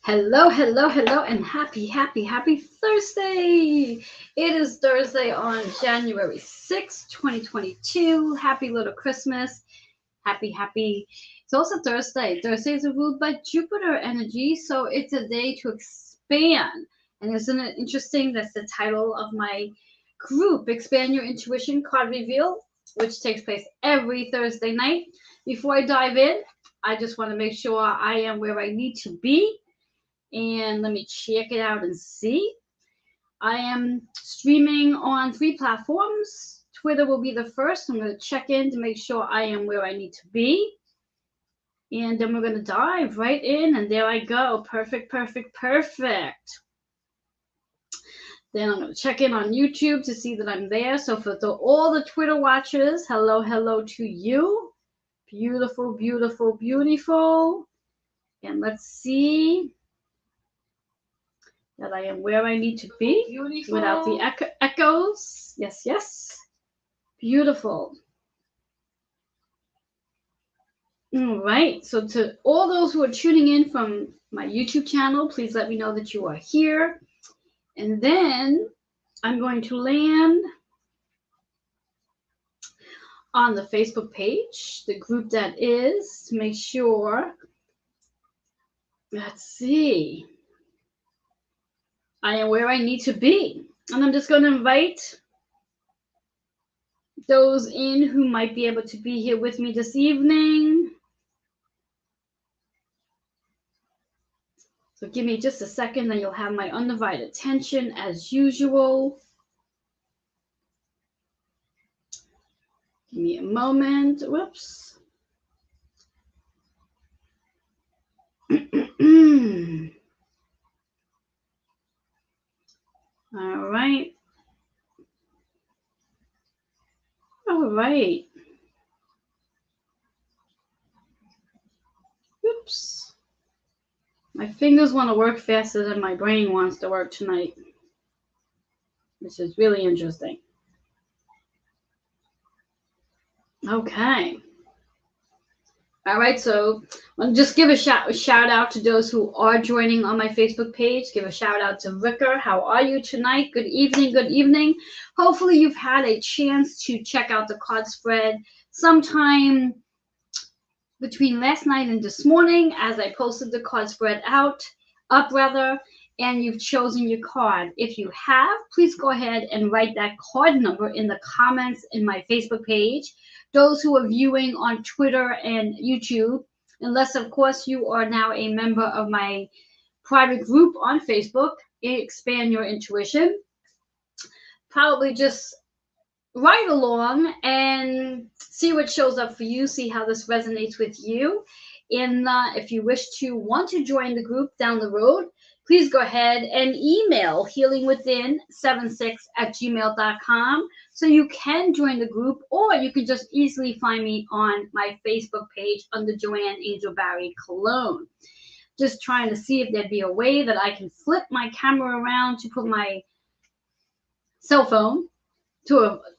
Hello, hello, hello, and happy Thursday. It is Thursday on January 6th, 2022. Happy little Christmas. Happy. It's also Thursday. Thursdays are ruled by Jupiter energy, so it's a day to expand. And isn't it interesting? That's the title of my group, Expand Your Intuition Card Reveal, which takes place every Thursday night. Before I dive in, I just want to make sure I am where I need to be, and let me check it out and see. I am streaming on 3 platforms. Twitter will be the first. I'm going to check in to make sure I am where I need to be. And then we're going to dive right in. And there I go. Perfect. Then I'm going to check in on YouTube to see that I'm there. So for all the Twitter watchers, hello to you. Beautiful. And let's see that I am where I need to be. Beautiful. Without the echoes. Yes. Beautiful. All right. So to all those who are tuning in from my YouTube channel, please let me know that you are here. And then I'm going to land on the Facebook page, the group that is, to make sure. Let's see. I am where I need to be. And I'm just going to invite those in who might be able to be here with me this evening. So give me just a second, then you'll have my undivided attention as usual. Give me a moment. Whoops. All right. Oops. My fingers want to work faster than my brain wants to work tonight, which is really interesting. Okay. All right, so I'll just give a shout out to those who are joining on my Facebook page. Give a shout out to Ricker. How are you tonight? Good evening. Hopefully you've had a chance to check out the card spread sometime between last night and this morning, as I posted the card spread up, and you've chosen your card. If you have, please go ahead and write that card number in the comments in my Facebook page. Those who are viewing on Twitter and YouTube, unless of course you are now a member of my private group on Facebook, Expand Your Intuition, probably just ride along and see what shows up for you, see how this resonates with you. And if you want to join the group down the road, please go ahead and email healingwithin76@gmail.com so you can join the group, or you can just easily find me on my Facebook page under Joanne Angel Barry Cologne. Just trying to see if there'd be a way that I can flip my camera around to put my cell phone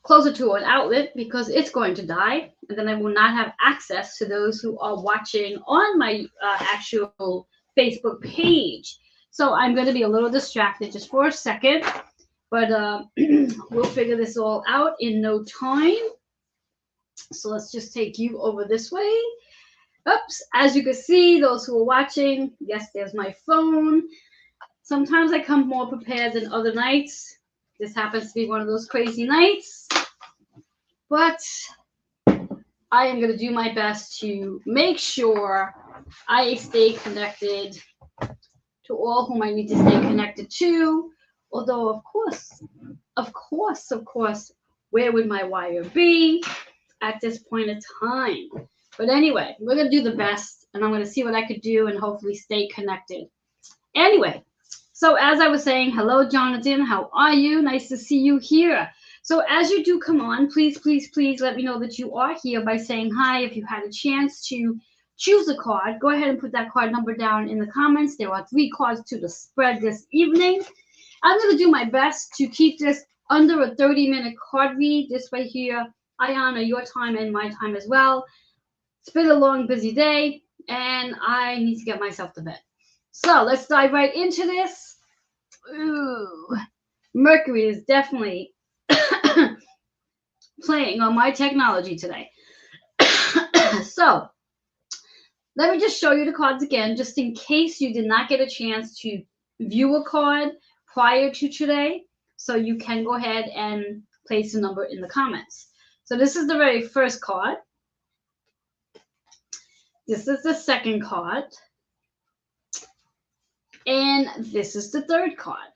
closer to an outlet, because it's going to die, and then I will not have access to those who are watching on my actual Facebook page. So I'm going to be a little distracted just for a second, but we'll figure this all out in no time. So let's just take you over this way. Oops, as you can see, those who are watching, yes, there's my phone. Sometimes I come more prepared than other nights. This happens to be one of those crazy nights, but I am going to do my best to make sure I stay connected to all whom I need to stay connected to. Although, of course, where would my wire be at this point in time? But anyway, we're going to do the best, and I'm going to see what I could do and hopefully stay connected. Anyway, so as I was saying, hello, Jonathan. How are you? Nice to see you here. So as you do come on, please let me know that you are here by saying hi. If you had a chance to choose a card, go ahead and put that card number down in the comments. There are 3 cards to the spread this evening. I'm going to do my best to keep this under a 30-minute card read. This way here, I honor your time and my time as well. It's been a long, busy day, and I need to get myself to bed. So let's dive right into this. Ooh, Mercury is definitely playing on my technology today. So let me just show you the cards again, just in case you did not get a chance to view a card prior to today. So you can go ahead and place a number in the comments. So this is the very first card. This is the second card. And this is the third card.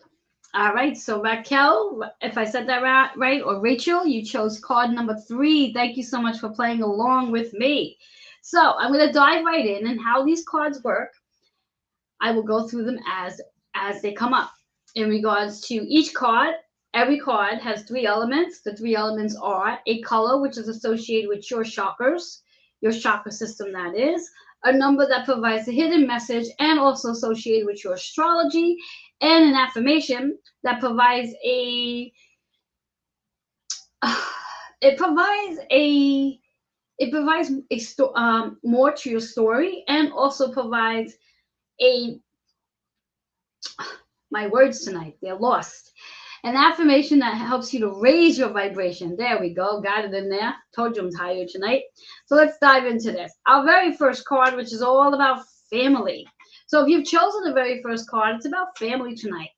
All right, so Raquel, if I said that right, or Rachel, you chose card number 3. Thank you so much for playing along with me. So I'm going to dive right in, and how these cards work, I will go through them as they come up. In regards to each card, every card has 3 elements. The 3 elements are a color, which is associated with your chakras, your chakra system, that is, a number that provides a hidden message and also associated with your astrology, and an affirmation that provides a more to your story, and also provides a my words tonight, they're lost. An affirmation that helps you to raise your vibration. There we go. Got it in there. Told you I'm tired tonight. So let's dive into this. Our very first card, which is all about family. So if you've chosen the very first card, it's about family tonight.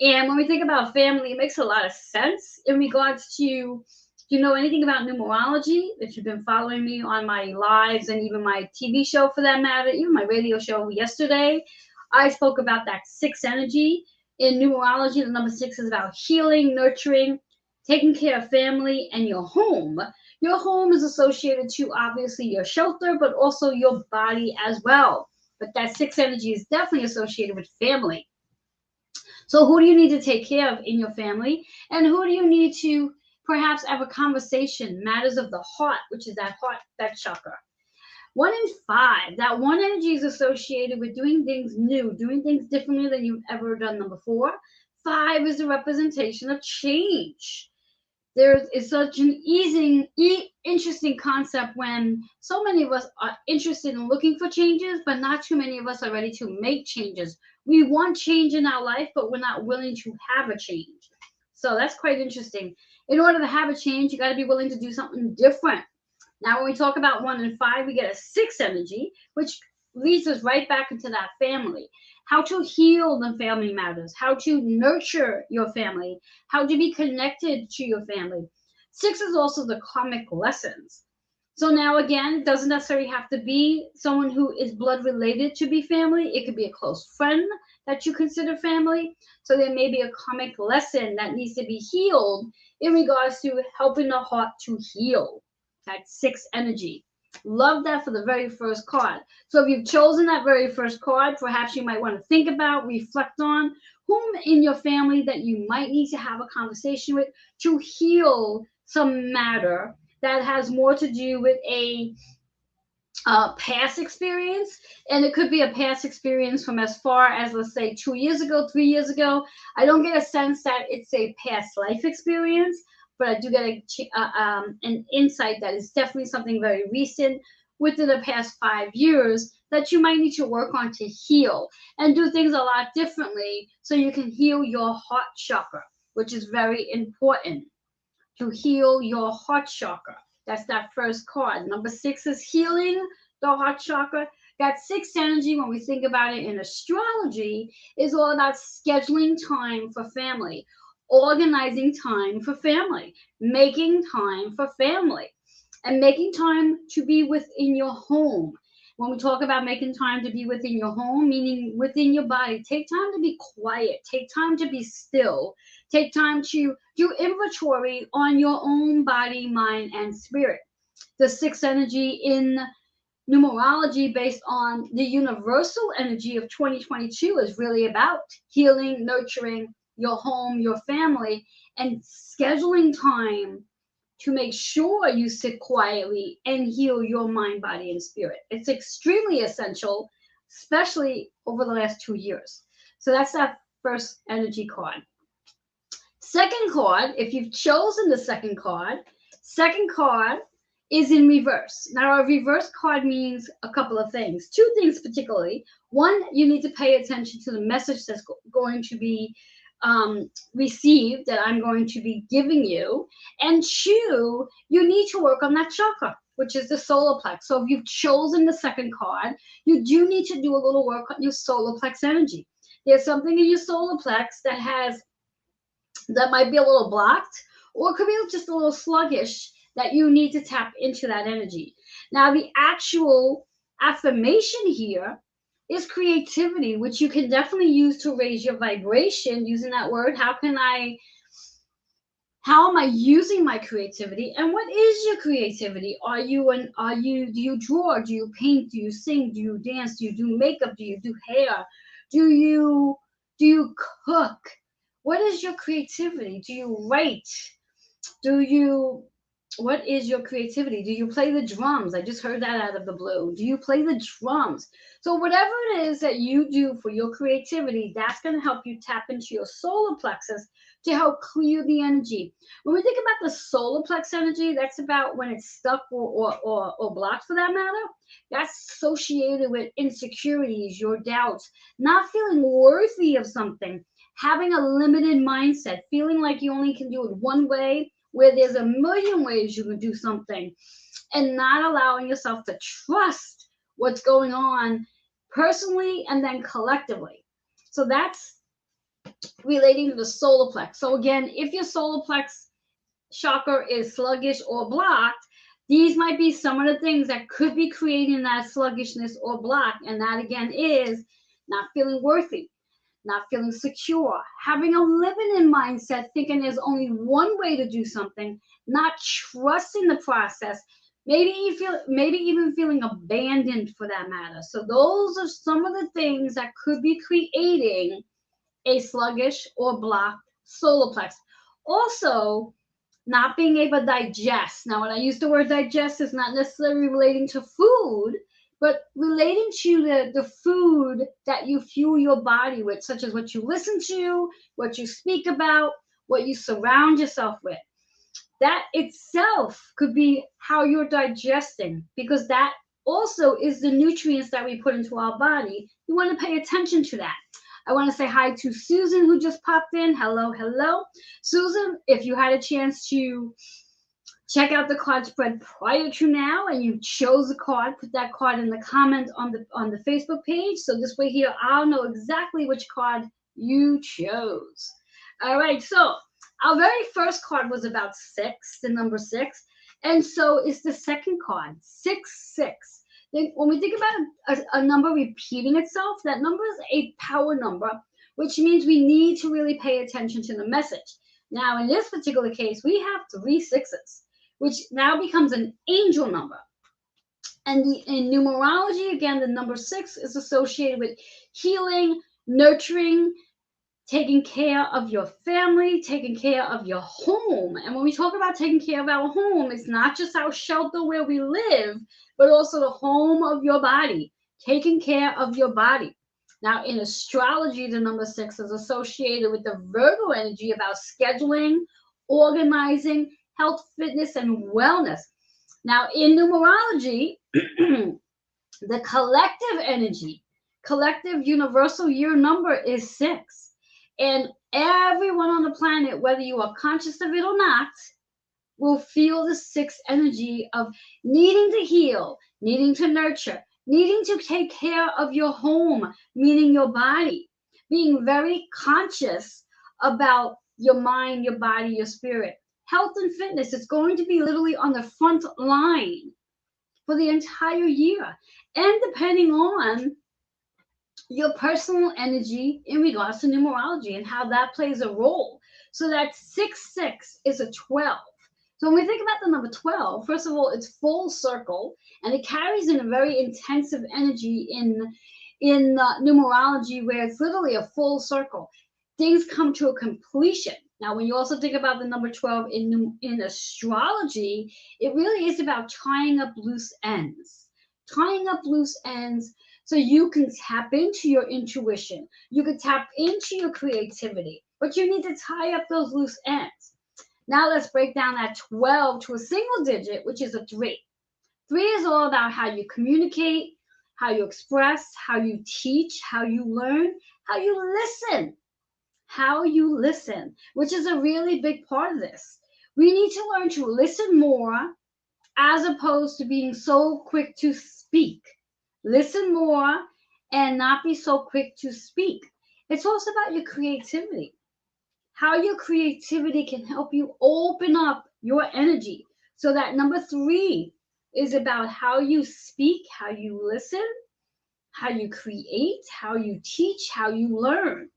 And when we think about family, it makes a lot of sense in regards to, do you know anything about numerology? If you've been following me on my lives and even my TV show for that matter, even my radio show yesterday, I spoke about that 6 energy. In numerology, the number 6 is about healing, nurturing, taking care of family, and your home. Your home is associated to obviously your shelter, but also your body as well. But that 6 energy is definitely associated with family. So who do you need to take care of in your family? And who do you need to perhaps have a conversation, matters of the heart, which is that heart, that chakra. 1 in 5, that 1 energy is associated with doing things new, doing things differently than you've ever done them before. 5 is the representation of change. There is such an interesting concept when so many of us are interested in looking for changes, but not too many of us are ready to make changes. We want change in our life, but we're not willing to have a change. So that's quite interesting. In order to have a change, you got to be willing to do something different. Now, when we talk about 1 in 5, we get a 6 energy, which leads us right back into that family. How to heal the family matters, how to nurture your family, how to be connected to your family. 6 is also the karmic lessons. So now again, it doesn't necessarily have to be someone who is blood related to be family. It could be a close friend that you consider family. So there may be a karmic lesson that needs to be healed in regards to helping the heart to heal. That 6 energy. Love that for the very first card. So if you've chosen that very first card, perhaps you might want to think about, reflect on whom in your family that you might need to have a conversation with to heal some matter that has more to do with a past experience. And it could be a past experience from as far as, let's say, 2 years ago, 3 years ago. I don't get a sense that it's a past life experience, but I do get an insight that is definitely something very recent within the past 5 years that you might need to work on to heal and do things a lot differently so you can heal your heart chakra, which is very important, to heal your heart chakra. That's that first card. Number 6 is healing the heart chakra. That 6 energy, when we think about it in astrology, is all about scheduling time for family, organizing time for family, making time for family, and making time to be within your home. When we talk about making time to be within your home, meaning within your body, take time to be quiet, take time to be still, take time to do inventory on your own body, mind, and spirit. The 6 energy in numerology, based on the universal energy of 2022, is really about healing, nurturing your home, your family, and scheduling time to make sure you sit quietly and heal your mind, body, and spirit. It's extremely essential, especially over the last 2 years. So that's that first energy card. Second card, if you've chosen the second card is in reverse. Now, a reverse card means a couple of things, two things particularly. One, you need to pay attention to the message that's going to be received, that I'm going to be giving you. And two, you need to work on that chakra, which is the solar plex. So if you've chosen the second card, you do need to do a little work on your solar plex energy. There's something in your solar plex that might be a little blocked, or it could be just a little sluggish, that you need to tap into that energy. Now, the actual affirmation here is creativity, which you can definitely use to raise your vibration using that word. How am I using my creativity? And what is your creativity? Do you draw? Do you paint? Do you sing? Do you dance? Do you do makeup? Do you do hair? Do you cook? What is your creativity? Do you write? What is your creativity? Do you play the drums? I just heard that out of the blue. Do you play the drums? So whatever it is that you do for your creativity, that's going to help you tap into your solar plexus to help clear the energy. When we think about the solar plex energy, that's about when it's stuck or blocked, for that matter. That's associated with insecurities, your doubts, not feeling worthy of something, having a limited mindset, feeling like you only can do it one way, where there's a million ways you can do something, and not allowing yourself to trust what's going on personally and then collectively. So that's relating to the solar plex. So again, if your solar plex chakra is sluggish or blocked, these might be some of the things that could be creating that sluggishness or block. And that again is not feeling worthy, not feeling secure, having a limited mindset, thinking there's only one way to do something, not trusting the process, maybe even feeling abandoned, for that matter. So those are some of the things that could be creating a sluggish or blocked solar plex. Also, not being able to digest. Now, when I use the word digest, it's not necessarily relating to food, but relating to the food that you fuel your body with, such as what you listen to, what you speak about, what you surround yourself with. That itself could be how you're digesting, because that also is the nutrients that we put into our body. You want to pay attention to that. I want to say hi to Susan, who just popped in. Hello, hello. Susan, if you had a chance to check out the card spread prior to now and you chose a card, put that card in the comment on the Facebook page. So this way here, I'll know exactly which card you chose. All right, so our very first card was about 6, the number 6. And so is the second card, 666. Then when we think about a number repeating itself, that number is a power number, which means we need to really pay attention to the message. Now, in this particular case, we have 3 6s, which now becomes an angel number. And in numerology, again, the number 6 is associated with healing, nurturing, taking care of your family, taking care of your home. And when we talk about taking care of our home, it's not just our shelter where we live, but also the home of your body, taking care of your body. Now, in astrology, the number 6 is associated with the Virgo energy about scheduling, organizing, health, fitness, and wellness. Now, in numerology, the collective energy, collective universal year number is 6. And everyone on the planet, whether you are conscious of it or not, will feel the 6 energy of needing to heal, needing to nurture, needing to take care of your home, meaning your body, being very conscious about your mind, your body, your spirit. Health and fitness is going to be literally on the front line for the entire year. And depending on your personal energy in regards to numerology and how that plays a role. So that 6-6 is a 12. So when we think about the number 12, first of all, it's full circle, and it carries in a very intensive energy in numerology, where it's literally a full circle. Things come to a completion. Now, when you also think about the number 12 in astrology, it really is about tying up loose ends. Tying up loose ends so you can tap into your intuition. You can tap into your creativity, but you need to tie up those loose ends. Now let's break down that 12 to a single digit, which is a 3. 3 is all about how you communicate, how you express, how you teach, how you learn, how you listen. How you listen, which is a really big part of this. We need to learn to listen more as opposed to being so quick to speak. Listen more and not be so quick to speak. It's also about your creativity. How your creativity can help you open up your energy. So that number 3 is about how you speak, how you listen, how you create, how you teach, how you learn,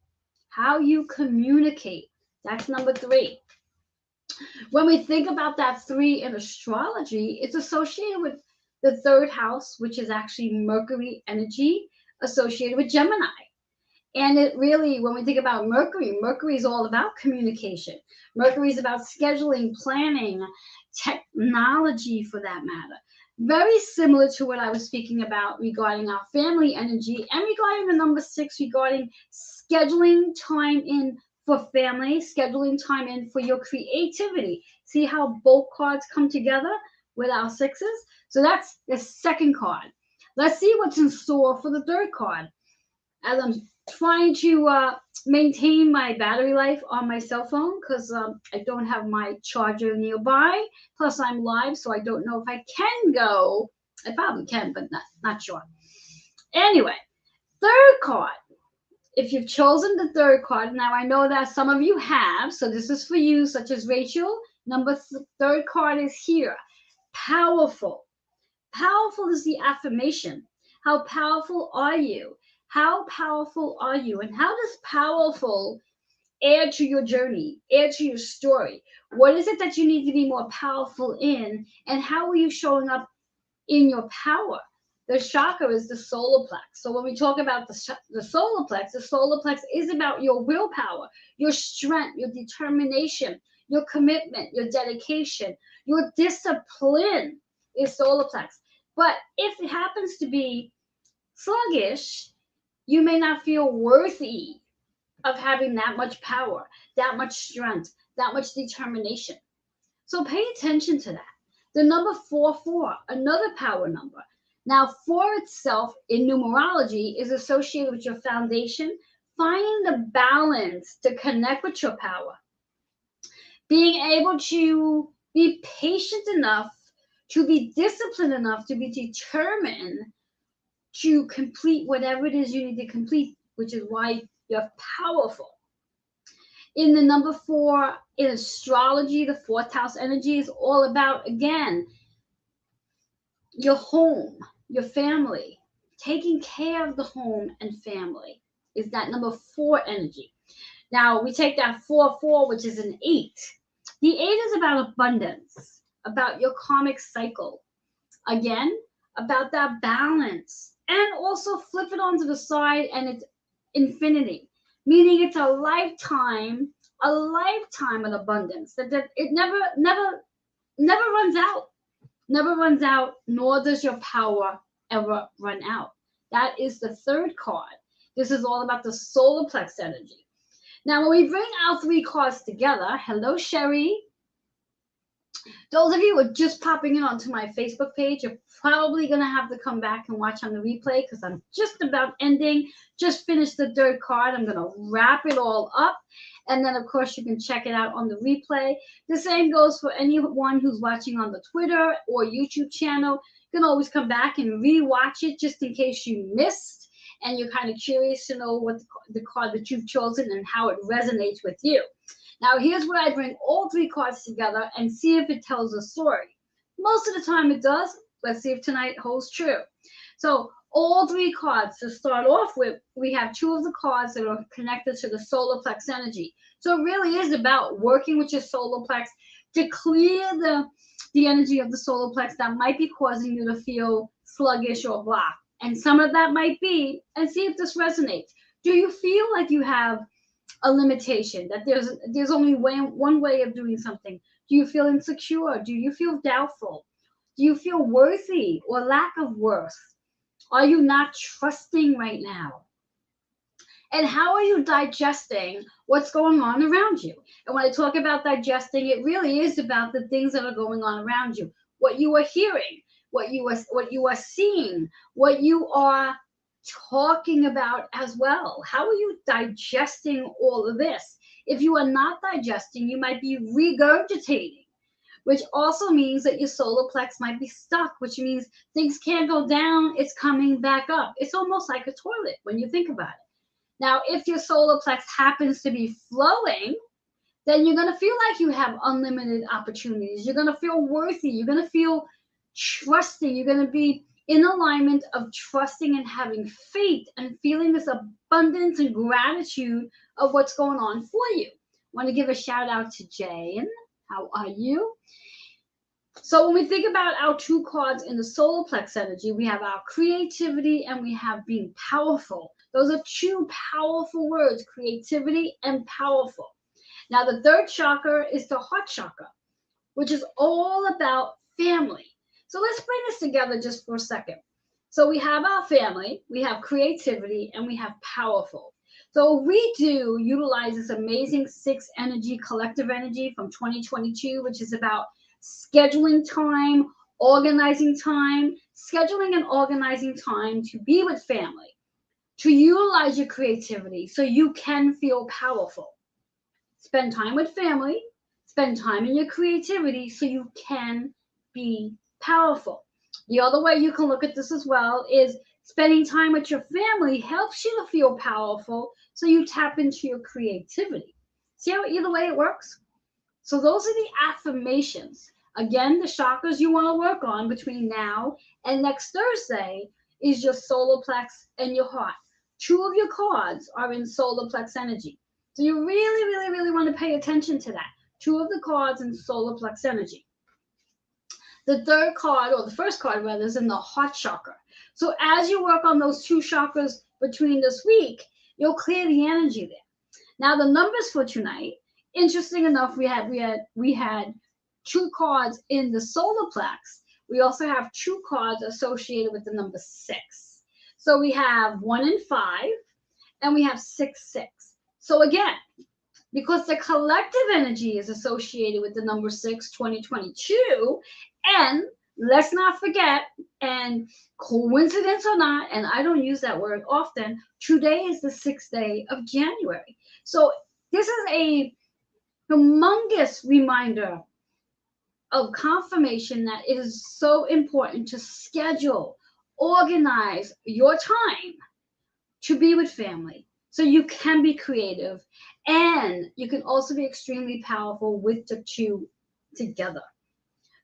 how you communicate. That's number 3. When we think about that 3 in astrology, it's associated with the 3rd house, which is actually Mercury energy associated with Gemini. And it really, when we think about Mercury, Mercury is all about communication. Mercury is about scheduling, planning, technology for that matter. Very similar to what I was speaking about regarding our family energy and regarding the number 6, regarding scheduling time in for family, scheduling time in for your creativity. See how both cards come together with our 6s? So that's the 2nd card. Let's see what's in store for the 3rd card. As I'm trying to maintain my battery life on my cell phone because I don't have my charger nearby. Plus, I'm live, so I don't know if I can go. I probably can, but not sure. Anyway, 3rd card. If you've chosen the 3rd card, now I know that some of you have, so this is for you, such as Rachel. Number 3rd card is here. Powerful. Powerful is the affirmation. How powerful are you? How powerful are you? And how does powerful add to your journey, add to your story? What is it that you need to be more powerful in? And how are you showing up in your power? The chakra is the solar plex. So when we talk about the solar plex is about your willpower, your strength, your determination, your commitment, your dedication, your discipline is solar plex. But if it happens to be sluggish, you may not feel worthy of having that much power, that much strength, that much determination. So pay attention to that. The number 4, another power number. Now, 4 itself in numerology is associated with your foundation, finding the balance to connect with your power, being able to be patient enough, to be disciplined enough, to be determined to complete whatever it is you need to complete, which is why you're powerful. In the number 4, in astrology, the 4th house energy is all about, again, your home, your family, taking care of the home and family is that number 4 energy. Now we take that 4, which is an 8. The 8 is about abundance, about your karmic cycle. Again, about that balance. And also flip it onto the side and it's infinity, meaning it's a lifetime of abundance. That it never runs out. Never runs out, nor does your power ever run out. That is the 3rd card. This is all about the solar plex energy. Now, when we bring our 3 cards together, hello, Sherry. Those of you who are just popping in onto my Facebook page, you're probably going to have to come back and watch on the replay because I'm just about ending. Just finished the 3rd card. I'm going to wrap it all up. And then, of course, you can check it out on the replay. The same goes for anyone who's watching on the Twitter or YouTube channel. You can always come back and rewatch it just in case you missed and you're kind of curious to know what the card that you've chosen and how it resonates with you. Now, here's where I bring all 3 cards together and see if it tells a story. Most of the time it does. Let's see if tonight holds true. So all 3 cards to start off with, we have 2 of the cards that are connected to the solar plex energy. So it really is about working with your solar plex to clear the energy of the solar plex that might be causing you to feel sluggish or blocked. And some of that might be, and see if this resonates. Do you feel like you have a limitation, that there's only one way of doing something? Do you feel insecure? Do you feel doubtful? Do you feel worthy or lack of worth? Are you not trusting right now? And how are you digesting what's going on around you? And when I talk about digesting, it really is about the things that are going on around you, what you are hearing, what you are seeing, what you are talking about as well. How are you digesting all of this? If you are not digesting, you might be regurgitating, which also means that your solar plex might be stuck, which means things can't go down, it's coming back up. It's almost like a toilet when you think about it. Now, if your solar plex happens to be flowing, then you're going to feel like you have unlimited opportunities. You're going to feel worthy. You're going to feel trusting. You're going to be in alignment of trusting and having faith and feeling this abundance and gratitude of what's going on for you. Want to give a shout out to Jane. How are you? So when we think about our two cards in the solar plex energy, we have our creativity and we have being powerful. Those are two powerful words, creativity and powerful. Now, the third chakra is the heart chakra, which is all about family. So let's bring this together just for a second. So we have our family, we have creativity, and we have powerful. So we do utilize this amazing 6 energy, collective energy from 2022, which is about scheduling time, organizing time, scheduling and organizing time to be with family, to utilize your creativity so you can feel powerful. Spend time with family, spend time in your creativity so you can be powerful. The other way you can look at this as well is spending time with your family helps you to feel powerful so you tap into your creativity. See how either way it works? So those are the affirmations. Again, the chakras you want to work on between now and next Thursday is your solar plex and your heart. 2 of your cards are in solar plex energy. So you really, really, really want to pay attention to that. 2 of the cards in solar plex energy. The third card, or the first card rather, is in the heart chakra. So as you work on those 2 chakras between this week, you'll clear the energy there. Now the numbers for tonight, interesting enough, we had 2 cards in the solar plex. We also have 2 cards associated with the number 6. So we have 1 and 5, and we have 6, 6. So again, because the collective energy is associated with the number 6, 2022, and let's not forget, and coincidence or not, and I don't use that word often, today is the 6th day of January. So this is a humongous reminder of confirmation that it is so important to schedule, organize your time to be with family so you can be creative and you can also be extremely powerful with the 2 together.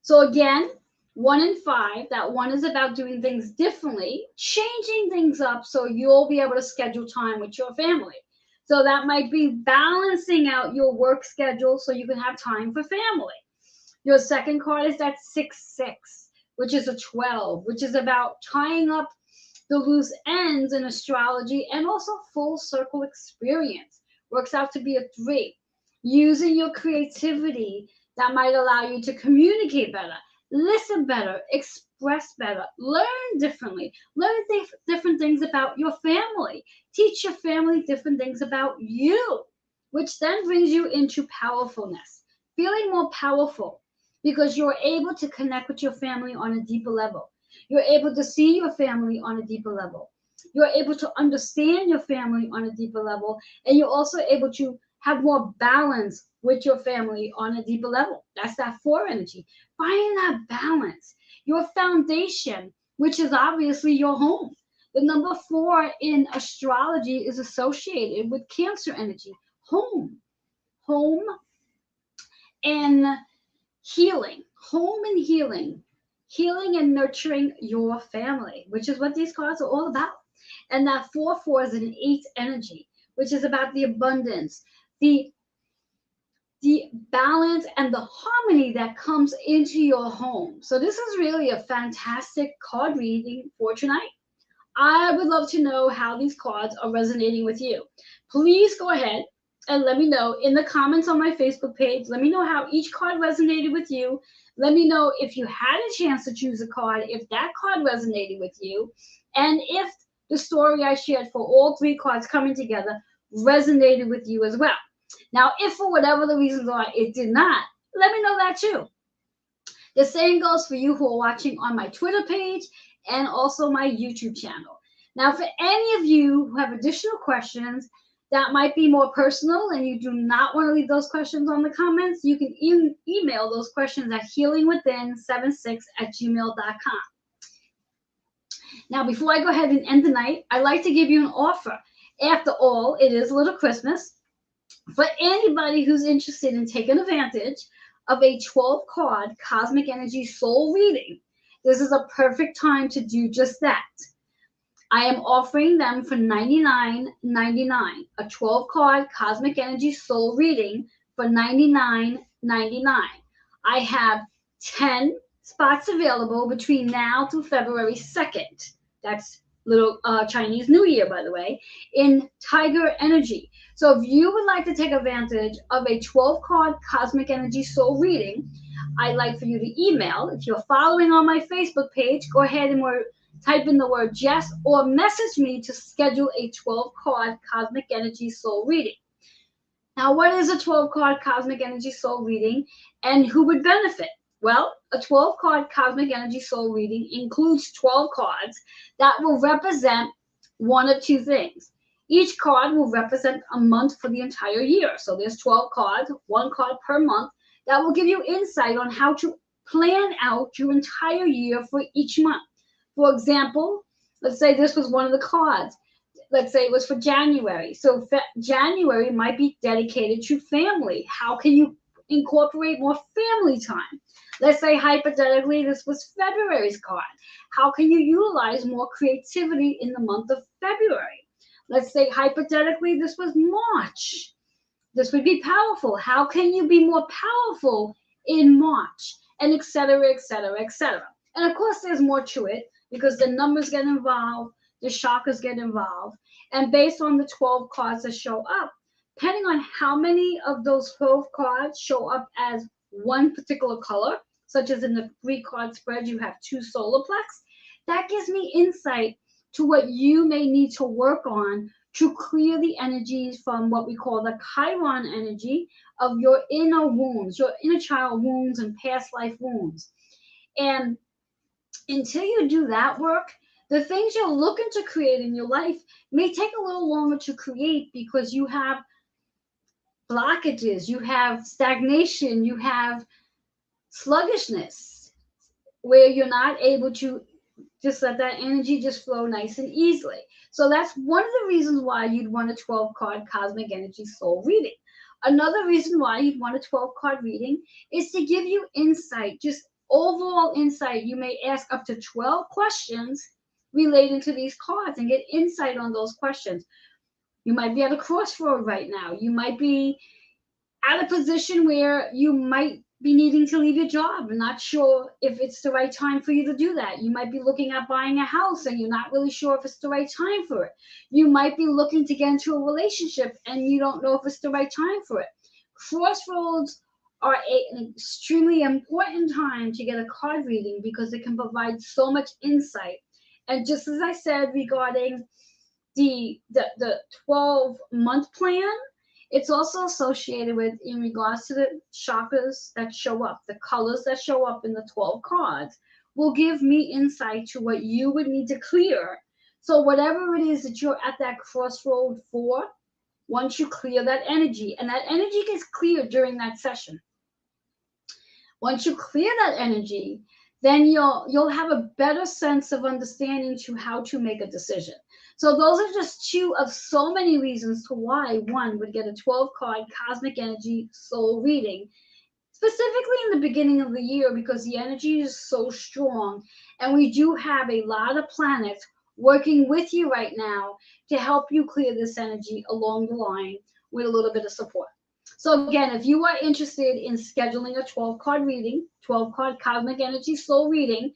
So again, 1 and 5, that 1 is about doing things differently, changing things up so you'll be able to schedule time with your family. So that might be balancing out your work schedule so you can have time for family. Your second card is that 6, 6, which is a 12, which is about tying up the loose ends in astrology and also full circle experience. Works out to be a 3. Using your creativity that might allow you to communicate better, listen better, express better, learn differently, learn different things about your family, teach your family different things about you, which then brings you into powerfulness, feeling more powerful because you're able to connect with your family on a deeper level. You're able to see your family on a deeper level. You're able to understand your family on a deeper level, and you're also able to have more balance with your family on a deeper level. That's that 4 energy. Finding that balance, your foundation, which is obviously your home. The number 4 in astrology is associated with Cancer energy, home and healing, healing and nurturing your family, which is what these cards are all about. And that 4-4 is an 8 energy, which is about the abundance, the balance and the harmony that comes into your home. So this is really a fantastic card reading for tonight. I would love to know how these cards are resonating with you. Please go ahead and let me know in the comments on my Facebook page. Let me know how each card resonated with you. Let me know if you had a chance to choose a card, if that card resonated with you, and if the story I shared for all 3 cards coming together resonated with you as well. Now, if for whatever the reasons are it did not, let me know that too. The same goes for you who are watching on my Twitter page and also my YouTube channel. Now, for any of you who have additional questions that might be more personal and you do not want to leave those questions on the comments, you can email those questions at healingwithin76@gmail.com. Now, before I go ahead and end the night, I'd like to give you an offer. After all, it is Little Christmas. For anybody who's interested in taking advantage of a 12-card Cosmic Energy Soul reading, this is a perfect time to do just that. I am offering them for $99.99, a 12-card Cosmic Energy Soul reading for $99.99. I have 10 spots available between now through February 2nd. That's little Chinese New Year, by the way, in Tiger Energy. So if you would like to take advantage of a 12-card Cosmic Energy Soul reading, I'd like for you to email. If you're following on my Facebook page, go ahead and type in the word Jess or message me to schedule a 12-card Cosmic Energy Soul reading. Now, what is a 12-card Cosmic Energy Soul reading and who would benefit? Well, a 12-card Cosmic Energy Soul reading includes 12 cards that will represent one of two things. Each card will represent a month for the entire year. So there's 12 cards, 1 card per month, that will give you insight on how to plan out your entire year for each month. For example, let's say this was one of the cards. Let's say it was for January. So January might be dedicated to family. How can you incorporate more family time? Let's say hypothetically this was February's card. How can you utilize more creativity in the month of February? Let's say hypothetically this was March. This would be powerful. How can you be more powerful in March? And et cetera, et cetera, et cetera. And of course there's more to it because the numbers get involved, the chakras get involved. And based on the 12 cards that show up, depending on how many of those 12 cards show up as one particular color, such as in the 3-card spread, you have 2 solar plex, that gives me insight to what you may need to work on to clear the energies from what we call the Chiron energy of your inner wounds, your inner child wounds and past life wounds. And until you do that work, the things you're looking to create in your life may take a little longer to create because you have blockages, you have stagnation, you have sluggishness, where you're not able to just let that energy just flow nice and easily. So that's one of the reasons why you'd want a 12-card Cosmic Energy Soul reading. Another reason why you'd want a 12-card reading is to give you insight, just overall insight. You may ask up to 12 questions relating to these cards and get insight on those questions. You might be at a crossroad right now. You might be at a position where you might be needing to leave your job and not sure if it's the right time for you to do that. You might be looking at buying a house and you're not really sure if it's the right time for it. You might be looking to get into a relationship and you don't know if it's the right time for it. Crossroads are an extremely important time to get a card reading because it can provide so much insight. And just as I said regarding the 12-month plan, it's also associated with, in regards to the chakras that show up, the colors that show up in the 12 cards will give me insight to what you would need to clear. So whatever it is that you're at that crossroad for, once you clear that energy, and that energy gets cleared during that session. Once you clear that energy, then you'll have a better sense of understanding to how to make a decision. So those are just 2 of so many reasons to why one would get a 12-card Cosmic Energy Soul reading, specifically in the beginning of the year because the energy is so strong. And we do have a lot of planets working with you right now to help you clear this energy along the line with a little bit of support. So again, if you are interested in scheduling a 12-card reading, 12-card Cosmic Energy Soul reading,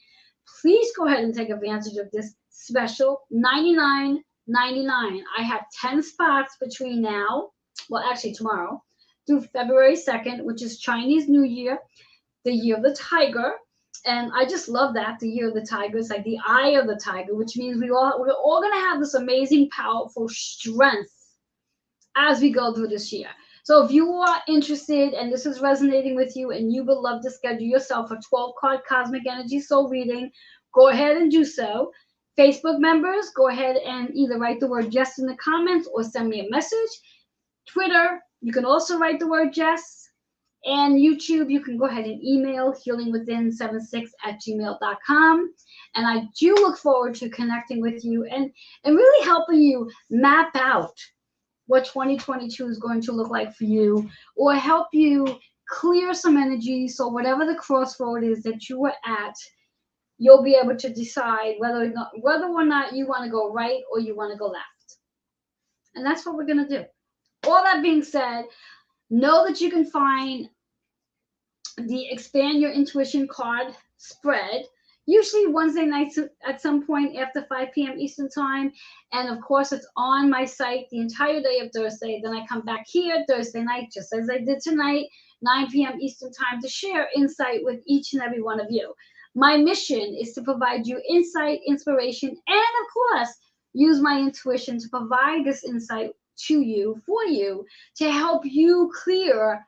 please go ahead and take advantage of this special $99.99. I have 10 spots between now, well, actually tomorrow, through February 2nd, which is Chinese New Year, the year of the tiger. And I just love that, the year of the tiger. It's like the eye of the tiger, which means we're all going to have this amazing, powerful strength as we go through this year. So if you are interested and this is resonating with you and you would love to schedule yourself a 12-card Cosmic Energy Soul reading, go ahead and do so. Facebook members, go ahead and either write the word Jess in the comments or send me a message. Twitter, you can also write the word Jess. And YouTube, you can go ahead and email healingwithin76@gmail.com. And I do look forward to connecting with you and really helping you map out what 2022 is going to look like for you, or help you clear some energy. So whatever the crossroad is that you are at, you'll be able to decide whether or not you want to go right or you want to go left. And that's what we're going to do. All that being said, know that you can find the Expand Your Intuition card spread usually Wednesday nights at some point after 5 p.m. Eastern time. And of course, it's on my site the entire day of Thursday. Then I come back here Thursday night, just as I did tonight, 9 p.m. Eastern time, to share insight with each and every one of you. My mission is to provide you insight, inspiration, and of course, use my intuition to provide this insight to you, for you, to help you clear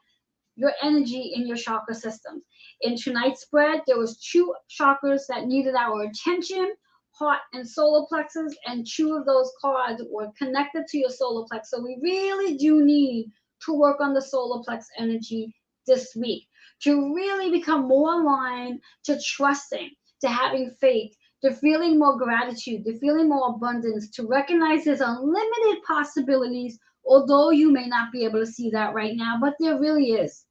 your energy in your chakra systems. In tonight's spread, there was 2 chakras that needed our attention, heart and solar plexus, and 2 of those cards were connected to your solar plexus. So we really do need to work on the solar plexus energy this week to really become more aligned to trusting, to having faith, to feeling more gratitude, to feeling more abundance, to recognize there's unlimited possibilities, although you may not be able to see that right now, but there really is.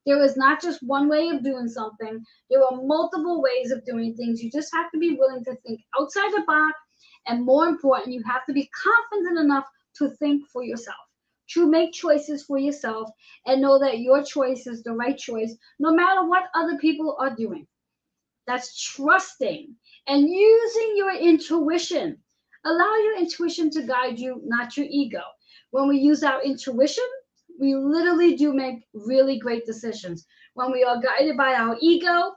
There is not just one way of doing something. There are multiple ways of doing things. You just have to be willing to think outside the box. And more important, you have to be confident enough to think for yourself, to make choices for yourself, and know that your choice is the right choice, no matter what other people are doing. That's trusting and using your intuition. Allow your intuition to guide you, not your ego. When we use our intuition, we literally do make really great decisions. When we are guided by our ego,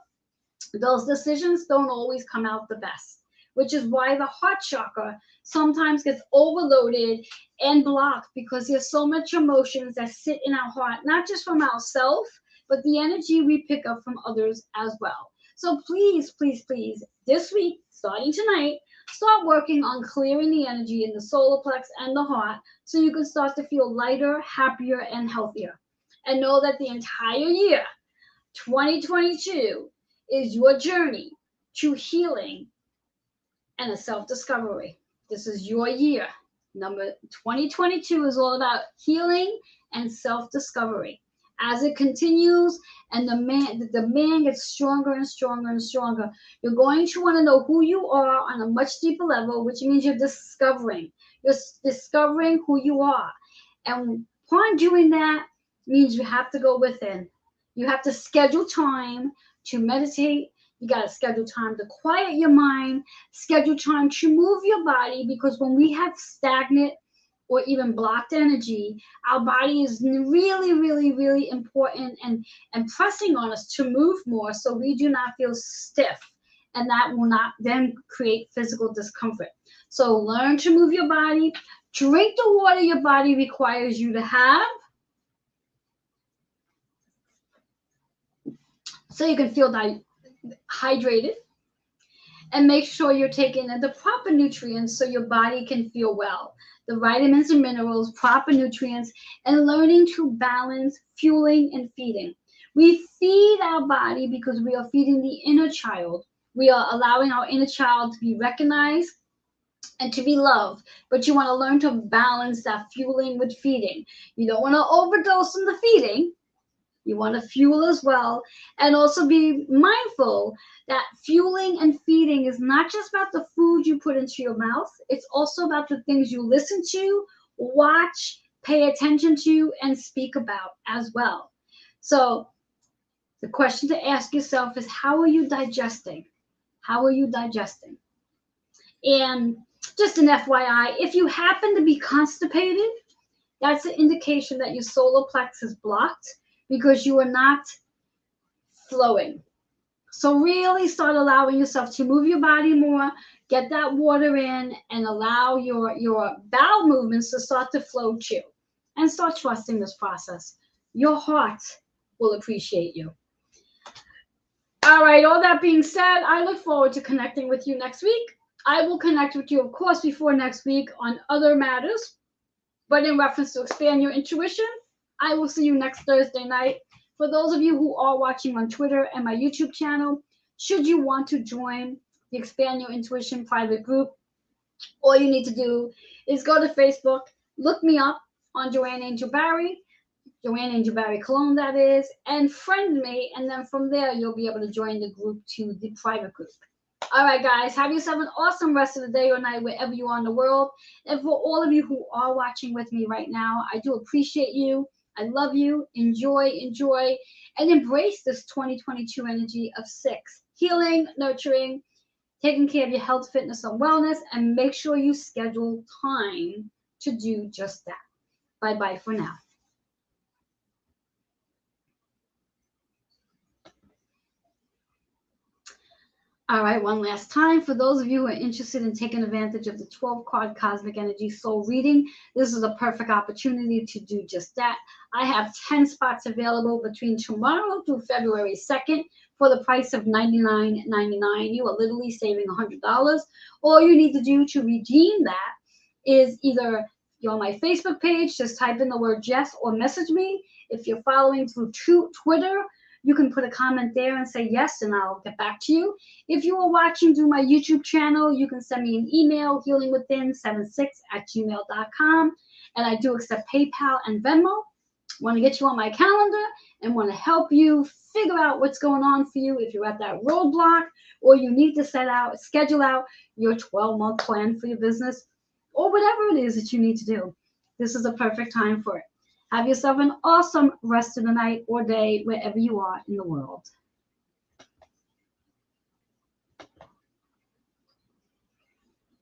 those decisions don't always come out the best, which is why the heart chakra sometimes gets overloaded and blocked, because there's so much emotions that sit in our heart, not just from ourselves, but the energy we pick up from others as well. So please, please, please, this week, starting tonight, start working on clearing the energy in the solar plex and the heart so you can start to feel lighter, happier, and healthier. And know that the entire year, 2022, is your journey to healing and a self-discovery. This is your year. 2022 is all about healing and self-discovery. As it continues and the demand gets stronger and stronger and stronger, you're going to want to know who you are on a much deeper level, which means you're discovering who you are. And upon doing that means you have to go within. You have to schedule time to meditate. You got to schedule time to quiet your mind, schedule time to move your body, because when we have stagnant or even blocked energy, our body is really, really, really important and pressing on us to move more so we do not feel stiff, and that will not then create physical discomfort. So learn to move your body, drink the water your body requires you to have, so you can feel hydrated, and make sure you're taking in the proper nutrients so your body can feel well. The vitamins and minerals, proper nutrients, and learning to balance fueling and feeding. We feed our body because we are feeding the inner child. We are allowing our inner child to be recognized and to be loved, but you want to learn to balance that fueling with feeding. You don't want to overdose in the feeding. You want to fuel as well, and also be mindful that fueling and feeding is not just about the food you put into your mouth. It's also about the things you listen to, watch, pay attention to, and speak about as well. So the question to ask yourself is, how are you digesting? How are you digesting? And just an FYI, if you happen to be constipated, that's an indication that your solar plex is blocked, because you are not flowing. So really start allowing yourself to move your body more, get that water in, and allow your bowel movements to start to flow too. And start trusting this process. Your heart will appreciate you. All right, all that being said, I look forward to connecting with you next week. I will connect with you, of course, before next week on other matters. But in reference to expand your intuition, I will see you next Thursday night. For those of you who are watching on Twitter and my YouTube channel, should you want to join the Expand Your Intuition private group, all you need to do is go to Facebook, look me up on Joanne Angel Barry, Joanne Angel Barry Cologne, that is, and friend me. And then from there, you'll be able to join the group to the private group. All right, guys, have yourself an awesome rest of the day or night wherever you are in the world. And for all of you who are watching with me right now, I do appreciate you. I love you. Enjoy, and embrace this 2022 energy of 6. Healing, nurturing, taking care of your health, fitness, and wellness, and make sure you schedule time to do just that. Bye-bye for now. All right, one last time. For those of you who are interested in taking advantage of the 12-card Cosmic Energy Soul reading, this is a perfect opportunity to do just that. I have 10 spots available between tomorrow through February 2nd for the price of $99.99. You are literally saving $100. All you need to do to redeem that is either you're on my Facebook page, just type in the word Jess or message me. If you're following through Twitter, you can put a comment there and say yes, and I'll get back to you. If you are watching through my YouTube channel, you can send me an email, healingwithin76@gmail.com. And I do accept PayPal and Venmo. Want to get you on my calendar and want to help you figure out what's going on for you if you're at that roadblock, or you need to schedule out your 12-month plan for your business, or whatever it is that you need to do. This is a perfect time for it. Have yourself an awesome rest of the night or day wherever you are in the world.